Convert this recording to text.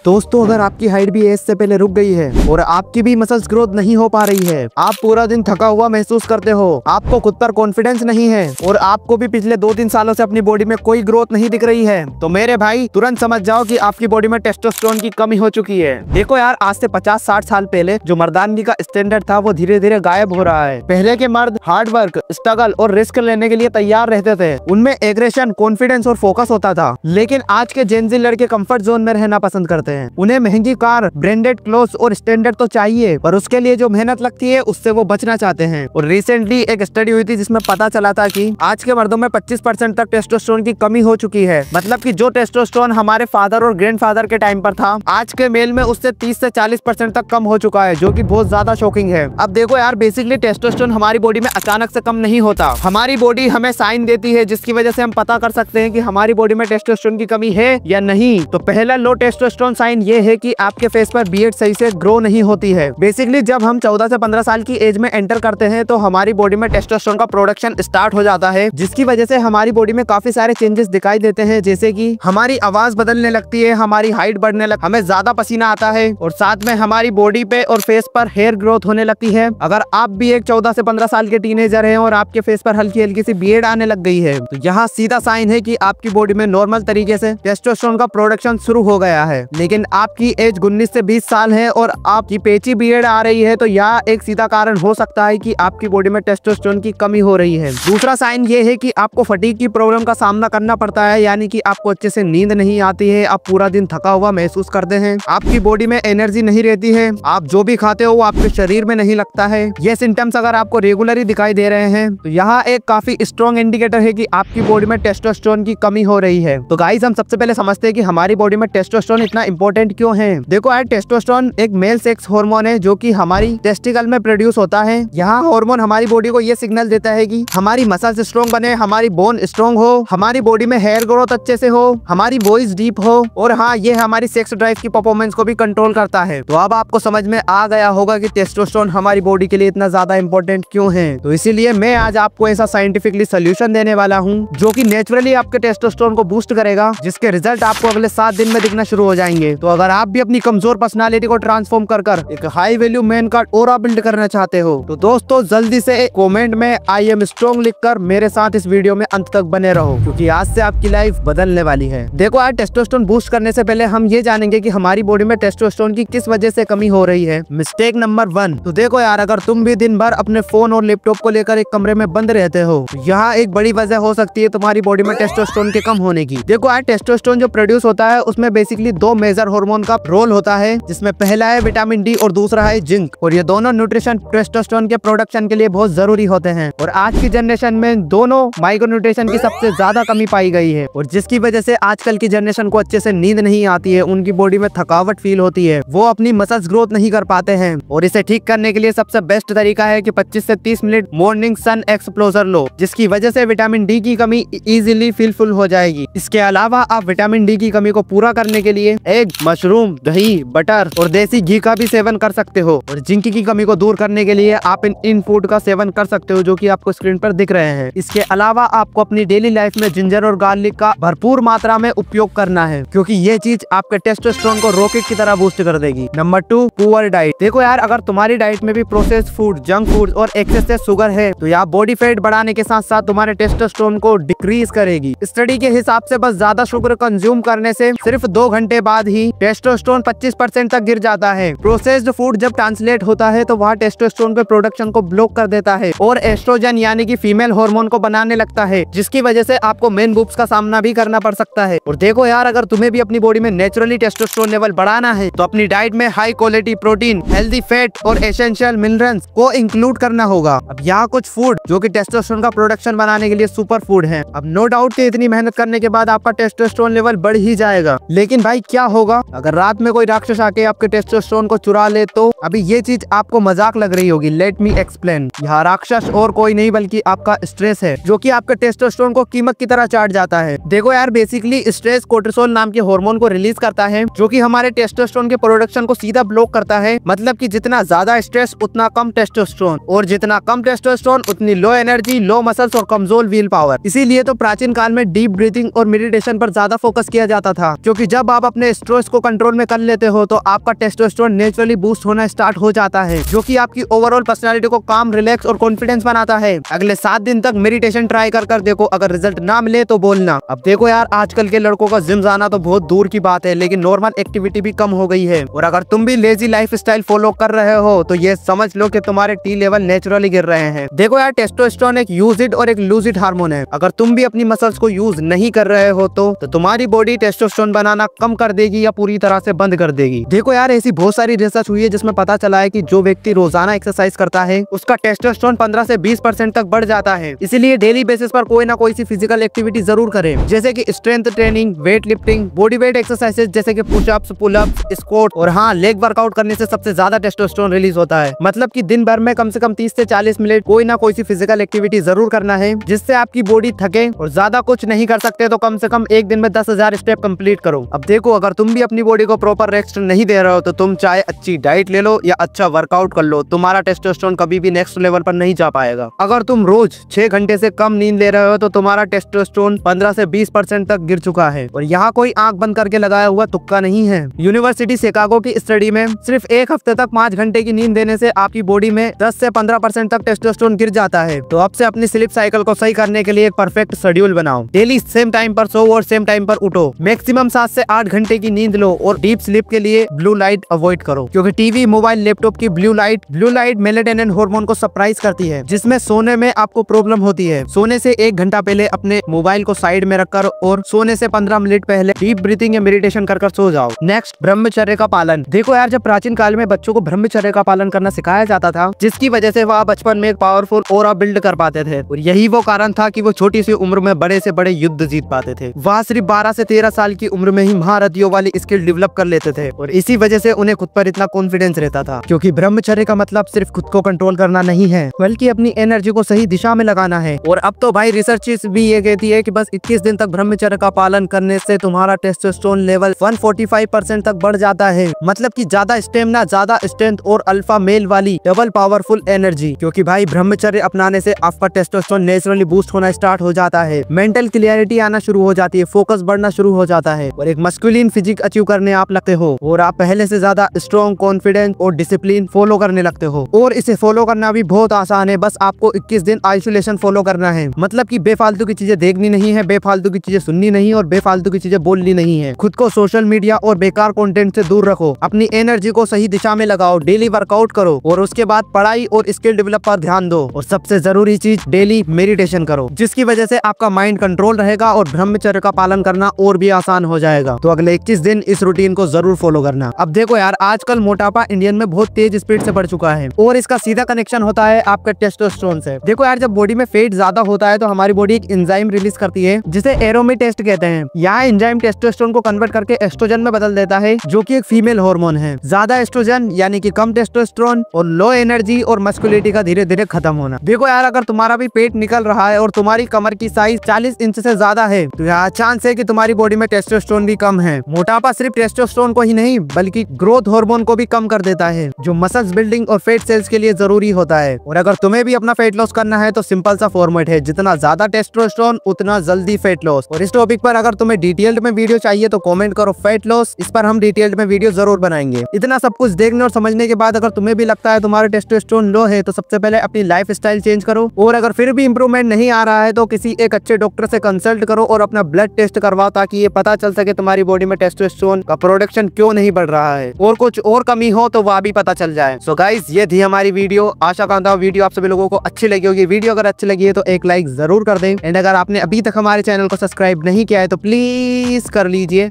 दोस्तों अगर आपकी हाइट भी एज से पहले रुक गई है और आपकी भी मसल्स ग्रोथ नहीं हो पा रही है, आप पूरा दिन थका हुआ महसूस करते हो, आपको खुद पर कॉन्फिडेंस नहीं है और आपको भी पिछले 2-3 सालों से अपनी बॉडी में कोई ग्रोथ नहीं दिख रही है, तो मेरे भाई तुरंत समझ जाओ कि आपकी बॉडी में टेस्टोस्टेरोन की कमी हो चुकी है। देखो यार, आज से 50-60 साल पहले जो मर्दानगी का स्टैंडर्ड था वो धीरे धीरे गायब हो रहा है। पहले के मर्द हार्ड वर्क, स्ट्रगल और रिस्क लेने के लिए तैयार रहते थे, उनमें एग्रेशन, कॉन्फिडेंस और फोकस होता था। लेकिन आज के जेनजी लड़के कंफर्ट जोन में रहना पसंद करते हैं। उन्हें महंगी कार, ब्रांडेड क्लोथ्स और स्टैंडर्ड तो चाहिए, पर उसके लिए जो मेहनत लगती है उससे वो बचना चाहते हैं। और रिसेंटली एक स्टडी हुई थी जिसमें पता चला था कि आज के मर्दों में 25% तक टेस्टोस्टेरोन की कमी हो चुकी है। मतलब कि जो टेस्टोस्टेरोन हमारे फादर और ग्रैंडफादर के टाइम पर था, आज के मेल में उससे 30 से 40% तक कम हो चुका है, जो कि बहुत ज्यादा शॉकिंग है। अब देखो यार, बेसिकली टेस्टोस्टेरोन हमारी बॉडी में अचानक से कम नहीं होता। हमारी बॉडी हमें साइन देती है जिसकी वजह से हम पता कर सकते हैं कि हमारी बॉडी में टेस्टोस्टेरोन की कमी है या नहीं। तो पहला लो टेस्टोस्टेरोन साइन ये है कि आपके फेस पर बियर्ड सही से ग्रो नहीं होती है। बेसिकली जब हम 14 से 15 साल की एज में एंटर करते हैं तो हमारी बॉडी में टेस्टोस्टेरोन का प्रोडक्शन स्टार्ट हो जाता है, जिसकी वजह से हमारी बॉडी में काफी सारे चेंजेस दिखाई देते हैं, जैसे कि हमारी आवाज बदलने लगती है, हमारी हाइट बढ़ने लगती है, हमें ज्यादा पसीना आता है और साथ में हमारी बॉडी पे और फेस पर हेयर ग्रोथ होने लगती है। अगर आप भी एक 14 से 15 साल के टीनेजर हैं और आपके फेस पर हल्की हल्की सी बियर्ड आने लग गई है, तो यहाँ सीधा साइन है कि आपकी बॉडी में नॉर्मल तरीके से टेस्टोस्टेरोन का प्रोडक्शन शुरू हो गया है। लेकिन आपकी एज 19 से 20 साल है और आपकी पेची बियर्ड आ रही है, तो यह एक सीधा कारण हो सकता है कि आपकी बॉडी में टेस्टोस्टेरोन की कमी हो रही है। दूसरा साइन ये है कि आपको फटीग की प्रॉब्लम का सामना करना पड़ता है, यानी कि आपको अच्छे से नींद नहीं आती है, आप पूरा दिन थका हुआ महसूस करते हैं, आपकी बॉडी में एनर्जी नहीं रहती है, आप जो भी खाते हो वो आपके शरीर में नहीं लगता है। ये सिम्टम्स अगर आपको रेगुलरली दिखाई दे रहे हैं तो यहाँ एक काफी स्ट्रॉन्ग इंडिकेटर है कि आपकी बॉडी में टेस्टोस्टेरोन की कमी हो रही है। तो गाइस, हम सबसे पहले समझते हैं कि हमारी बॉडी में टेस्टोस्टेरोन इतना इंपॉर्टेंट क्यों है। देखो यार, टेस्टोस्टेरोन एक मेल सेक्स हार्मोन है जो कि हमारी टेस्टिकल में प्रोड्यूस होता है। यहाँ हार्मोन हमारी बॉडी को ये सिग्नल देता है कि हमारी मसल्स स्ट्रॉन्ग बने, हमारी बोन स्ट्रॉन्ग हो, हमारी बॉडी में हेयर ग्रोथ अच्छे से हो, हमारी वॉइस डीप हो, और हाँ, ये हमारी सेक्स ड्राइव की परफॉर्मेंस को भी कंट्रोल करता है। तो अब आपको समझ में आ गया होगा कि टेस्टोस्टेरोन हमारी बॉडी के लिए इतना ज्यादा इंपॉर्टेंट क्यों है। तो इसीलिए मैं आज आपको ऐसा साइंटिफिकली सोल्यूशन देने वाला हूँ जो कि नेचुरली आपके टेस्टोस्टेरोन को बूस्ट करेगा, जिसके रिजल्ट आपको अगले 7 दिन में दिखना शुरू हो जाएंगे। तो अगर आप भी अपनी कमजोर पर्सनालिटी को ट्रांसफॉर्म कर एक हाई वैल्यू मैन का ऑरा बिल्ड करना चाहते हो, तो दोस्तों जल्दी से कमेंट में आई एम स्ट्रॉन्ग लिखकर मेरे साथ इस वीडियो में अंत तक बने रहो, क्योंकि आज से आपकी लाइफ बदलने वाली है। देखो यार, टेस्टोस्टेरोन बूस्ट करने से पहले हम ये जानेंगे कि हमारी बॉडी में टेस्टोस्टेरोन की किस वजह से कमी हो रही है। Mistake number 1। तो देखो यार, अगर तुम भी दिन भर अपने फोन और लैपटॉप को लेकर एक कमरे में बंद रहते हो, तो यहाँ एक बड़ी वजह हो सकती है तुम्हारी बॉडी में टेस्टोस्टेरोन के कम होने की। देखो यार, टेस्टोस्टेरोन जो प्रोड्यूस होता है उसमें बेसिकली 2 मेजर हार्मोन का रोल होता है, जिसमें पहला है विटामिन डी और दूसरा है जिंक, और ये दोनों न्यूट्रिशन टेस्टोस्टेरोन के प्रोडक्शन के लिए बहुत जरूरी होते हैं। और आज की जनरेशन में दोनों माइक्रोन्यूट्रिशन की सबसे ज्यादा कमी पाई गई है, और जिसकी वजह से आजकल की जनरेशन को अच्छे से नींद नहीं आती है, उनकी बॉडी में थकावट फील होती है, वो अपनी मसल्स ग्रोथ नहीं कर पाते हैं। और इसे ठीक करने के लिए सबसे बेस्ट तरीका है कि 25 से 30 मिनट मॉर्निंग सन एक्सपोजर लो, जिसकी वजह से विटामिन डी की कमी इजीली फुल हो जाएगी। इसके अलावा आप विटामिन डी की कमी को पूरा करने के लिए एग, मशरूम, दही, बटर और देसी घी का भी सेवन कर सकते हो। और जिंक की कमी को दूर करने के लिए आप इन फूड का सेवन कर सकते हो, जो कि आपको स्क्रीन पर दिख रहे हैं। इसके अलावा आपको अपनी डेली लाइफ में जिंजर और गार्लिक का भरपूर मात्रा में उपयोग करना है, क्योंकि ये चीज आपके टेस्टोस्टेरोन को रॉकेट की तरह बूस्ट कर देगी। Number 2, poor diet. देखो यार, अगर तुम्हारी डाइट में भी प्रोसेस्ड फूड, जंक फूड और एक्सेसिव शुगर है, तो यह बॉडी फैट बढ़ाने के साथ साथ तुम्हारे टेस्टोस्टेरोन को डिक्रीज करेगी। स्टडी के हिसाब से बस ज्यादा शुगर कंज्यूम करने से सिर्फ 2 घंटे बाद ही टेस्टोस्टेरोन 25% तक गिर जाता है। प्रोसेस्ड फूड जब ट्रांसलेट होता है तो वह टेस्टोस्टेरोन के प्रोडक्शन को ब्लॉक कर देता है और एस्ट्रोजन यानी कि फीमेल हार्मोन को बनाने लगता है, जिसकी वजह से आपको मेन बूब्स का सामना भी करना पड़ सकता है। और देखो यार, अगर तुम्हें भी अपनी बॉडी में नेचुरली टेस्टोस्टेरोन लेवल बढ़ाना है तो अपनी डाइट में high quality protein, healthy fat और एसेंशियल मिनरल्स को इंक्लूड करना होगा। अब यहाँ कुछ फूड जो कि टेस्टोस्टेरोन का प्रोडक्शन बनाने के लिए सुपर फूड है। अब नो डाउट कि इतनी मेहनत करने के बाद आपका टेस्टोस्टेरोन लेवल बढ़ ही जाएगा, लेकिन भाई क्या होगा अगर रात में कोई राक्षस आके आपके टेस्टोस्टेरोन को चुरा ले? तो अभी ये चीज आपको मजाक लग रही होगी, लेट मी एक्सप्लेन। यहाँ राक्षस और कोई नहीं बल्कि आपका स्ट्रेस है, जो कि आपके टेस्टोस्टेरोन को कीमक की तरह चाट जाता है। देखो यार, बेसिकली स्ट्रेस कोर्टिसोल नाम के हार्मोन को रिलीज करता है, जो कि हमारे टेस्टोस्टेरोन के प्रोडक्शन को सीधा ब्लॉक करता है। मतलब कि जितना ज्यादा स्ट्रेस उतना कम टेस्टोस्टेरोन, और जितना कम टेस्टोस्टेरोन उतनी लो एनर्जी, लो मसल्स और कमजोर व्हील पावर। इसीलिए तो प्राचीन काल में डीप ब्रीथिंग और मेडिटेशन पर ज्यादा फोकस किया जाता था, क्योंकि जब आप अपने स्ट्रेस रो इसको कंट्रोल में कर लेते हो तो आपका टेस्टोस्टेरोन नेचुरली बूस्ट होना स्टार्ट हो जाता है, जो कि आपकी ओवरऑल पर्सनालिटी को काम, रिलैक्स और कॉन्फिडेंस बनाता है। अगले 7 दिन तक मेडिटेशन ट्राई कर देखो, अगर रिजल्ट ना मिले तो बोलना। अब देखो यार, आजकल के लड़कों का जिम जाना तो बहुत दूर की बात है, लेकिन नॉर्मल एक्टिविटी भी कम हो गई है। और अगर तुम भी लेजी लाइफस्टाइल फॉलो कर रहे हो तो ये समझ लो कि तुम्हारे टी लेवल नेचुरली गिर रहे हैं। देखो यार, टेस्टोस्टेरोन एक यूज इट और एक लूज इट हार्मोन है। अगर तुम भी अपनी मसल्स को यूज नहीं कर रहे हो तो तुम्हारी बॉडी टेस्टोस्टेरोन बनाना कम कर देगी या पूरी तरह से बंद कर देगी। देखो यार, ऐसी बहुत सारी रिसर्च हुई है जिसमें पता चला है कि जो व्यक्ति रोजाना एक्सरसाइज करता है उसका टेस्टोस्टेरोन 15 से 20% तक बढ़ जाता है। इसीलिए डेली बेसिस पर कोई ना कोई सी फिजिकल एक्टिविटी जरूर करें, जैसे कि strength training, weight lifting, body weight exercises जैसे कि पुशअप्स, पुलअप्स, स्क्वाट और हाँ, लेग वर्कआउट करने से सबसे ज्यादा टेस्टोस्टेरोन रिलीज होता है। मतलब कि दिन भर में कम से कम 30 से 40 मिनट कोई ना कोई सी फिजिकल एक्टिविटी जरूर करना है, जिससे आपकी बॉडी थके। और ज्यादा कुछ नहीं कर सकते तो कम से कम एक दिन में 10,000 स्टेप कंप्लीट करो। अब देखो, अगर तुम भी अपनी बॉडी को प्रॉपर रेस्ट नहीं दे रहे हो तो तुम चाहे अच्छी डाइट ले लो या अच्छा वर्कआउट कर लो, तुम्हारा टेस्टोस्टेरोन कभी भी नेक्स्ट लेवल पर नहीं जा पाएगा। अगर तुम रोज 6 घंटे से कम नींद ले रहे हो तो तुम्हारा टेस्टोस्टेरोन 15 से 20% तक गिर चुका है। और यहाँ कोई आंख बंद करके लगाया हुआ तुक्का नहीं है। यूनिवर्सिटी शिकागो की स्टडी में सिर्फ 1 हफ्ते तक 5 घंटे की नींद देने से आपकी बॉडी में 10 से 15% तक टेस्टोस्टेरोन गिर जाता है। तो अब से अपनी स्लीप साइकिल को सही करने के लिए एक परफेक्ट शेड्यूल बनाओ। डेली सेम टाइम पर सो और सेम टाइम पर उठो। मैक्सिमम 7 से 8 घंटे की नींद लो और डीप स्लीप के लिए ब्लू लाइट अवॉइड करो, क्योंकि टीवी, मोबाइल, लैपटॉप की ब्लू लाइट मेलेटोनिन हार्मोन को सप्रेस करती है, जिसमें सोने में आपको प्रॉब्लम होती है। सोने से 1 घंटा पहले अपने मोबाइल को साइड में रखकर और सोने से 15 मिनट पहले डीप ब्रीथिंग या मेडिटेशन कर सो जाओ। नेक्स्ट, ब्रह्मचर्य का पालन। देखो यार, जब प्राचीन काल में बच्चों को ब्रह्मचर्य का पालन करना सिखाया जाता था, जिसकी वजह से वह बचपन में एक पावरफुल ऑरा बिल्ड कर पाते थे। और यही वो कारण था कि वो छोटी सी उम्र में बड़े से बड़े युद्ध जीत पाते थे। वह सिर्फ 12 से 13 साल की उम्र में ही महारथियों वाली स्किल डेवलप कर लेते थे। और इसी वजह से उन्हें खुद पर इतना कॉन्फिडेंस रहता था, क्योंकि ब्रह्मचर्य का मतलब सिर्फ खुद को कंट्रोल करना नहीं है, बल्कि अपनी एनर्जी को सही दिशा में लगाना है। और अब तो भाई रिसर्च भी ये कहती है कि बस 21 दिन तक ब्रह्मचर्य का पालन करने से तुम्हारा टेस्टोस्टेरोन लेवल 145% तक बढ़ जाता है। मतलब कि ज्यादा स्टेमिना, ज्यादा स्ट्रेंथ और अल्फा मेल वाली डबल पावरफुल एनर्जी। क्योंकि भाई ब्रह्मचर्य अपनाने से आपका टेस्टोस्टेरोन नेचुरली बूस्ट होना स्टार्ट हो जाता है, मेंटल क्लियरिटी आना शुरू हो जाती है, फोकस बढ़ना शुरू हो जाता है और एक मस्कुलिन फिजिक अचीव करने आप लगते हो। और आप पहले से ज्यादा स्ट्रॉन्ग, कॉन्फिडेंट और डिसिप्लिन फॉलो करने लगते हो। और इसे फॉलो करना भी बहुत आसान है, बस आपको 21 दिन आइसोलेशन फॉलो करना है। मतलब कि बेफालतू की चीजें देखनी नहीं है, बेफालतू की चीजें सुननी नहीं और बेफालतू की चीजें बोलनी नहीं है। खुद को सोशल मीडिया और बेकार कंटेंट से दूर रखो, अपनी एनर्जी को सही दिशा में लगाओ, डेली वर्कआउट करो और उसके बाद पढ़ाई और स्किल डेवलप पर ध्यान दो। और सबसे जरूरी चीज, डेली मेडिटेशन करो, जिसकी वजह से आपका माइंड कंट्रोल रहेगा और ब्रह्मचर्य का पालन करना और भी आसान हो जाएगा। तो अगले 21 दिन इस रूटीन को जरूर फॉलो करना। अब देखो यार, आजकल मोटापा इंडियन में बहुत तेज स्पीड से बढ़ चुका है और इसका सीधा कनेक्शन होता है आपके टेस्टोस्टेरोन से। देखो यार, जब बॉडी में फैट ज्यादा होता है तो हमारी बॉडी एक एंजाइम रिलीज करती है जिसे एरोमेटेस्ट कहते हैं। यह एंजाइम टेस्टोस्टेरोन को कन्वर्ट करके एस्ट्रोजन में बदल देता है, जो कि एक फीमेल हार्मोन है। ज्यादा एस्ट्रोजन यानी कि कम टेस्टोस्टेरोन और लो एनर्जी और मस्कुलिनिटी का धीरे धीरे खत्म होना। देखो यार, अगर तुम्हारा भी पेट निकल रहा है और तुम्हारी कमर की साइज 40 इंच से ज्यादा है तो यहाँ चांस है कि तुम्हारी बॉडी में टेस्टोस्टेरोन भी कम है। मोटापा सिर्फ टेस्टोस्टेरोन को ही नहीं बल्कि ग्रोथ हार्मोन को भी कम कर देता है, जो मसल्स बिल्डिंग और फेट सेल्स के लिए जरूरी होता है। और अगर तुम्हें भी अपना फेट लॉस करना है तो सिंपल सा फॉर्मेट है, जितना ज्यादा टेस्टोस्टेरोन उतना जल्दी फेट लॉस। और इस टॉपिक पर अगर तुम्हें डिटेल्ड में वीडियो चाहिए तो कमेंट करो फेट लॉस, इस पर हम डिटेल्ड में वीडियो जरूर बनाएंगे। इतना सब कुछ देखने और समझने के बाद अगर तुम्हें भी लगता है तुम्हारा टेस्टोस्टेरोन लो है तो सबसे पहले अपनी लाइफ स्टाइल चेंज करो। और अगर फिर भी इंप्रूवमेंट नहीं आ रहा है तो किसी एक अच्छे डॉक्टर से कंसल्ट करो और अपना ब्लड टेस्ट करवाओ, ताकि ये पता चल सके तुम्हारी बॉडी में टेस्टोस्टेरोन का प्रोडक्शन क्यों नहीं बढ़ रहा है और कुछ और कमी हो तो वह भी पता चल जाए। सो गाइस, ये थी हमारी वीडियो। आशा करता हूँ वीडियो आप सभी लोगों को अच्छी लगी होगी। वीडियो अगर अच्छी लगी है तो एक लाइक जरूर कर दें एंड अगर आपने अभी तक हमारे चैनल को सब्सक्राइब नहीं किया है तो प्लीज कर लीजिए।